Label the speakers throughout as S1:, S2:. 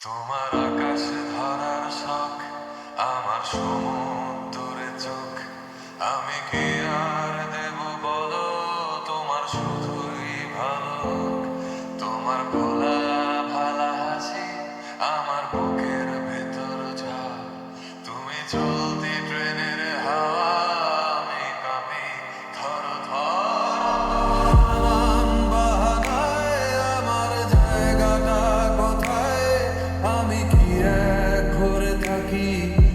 S1: তোমার আকাশে ধরার শখ, আমার সমুদ্রে চোখ। আমি কি আর দেব বলো, তোমার শুধুই ভালো হোক। তোমার ভোলা ভালা হাসি আমার বুকের ভেতর ঝড়। তুমি চলতি ট্রেনের হাওয়া, আমি কাঁপি থর থর। বাহানায় আমার জায়গাটা কোথায়, আমি কি এক ঘরে থাকি,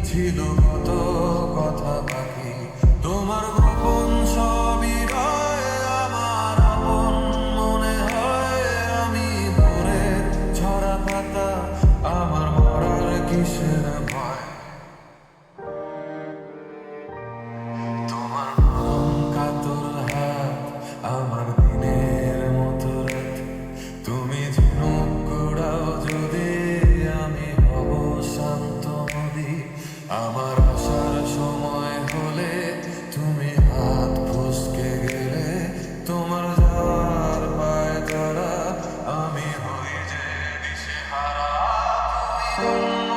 S1: ছিল কত কথা বাকি। তোমার গোপন সবই রয়, আমার আপন মনে হয়। আমি ভোরে ঝরা পাতা, আমার মরার কিসের ভয়। তোমার নরম কাতর হাত, আমার দিনের মতো রাত। তুমি ঝিনুক কুড়াও যদি, আমি হব শান্ত নদী। আমার আসার সময় হলে তুমি হাত ফসকে গেলে, তোমার যাওয়ার পায় ধরা আমি হই যে দিশেহারা। তুমি অন্য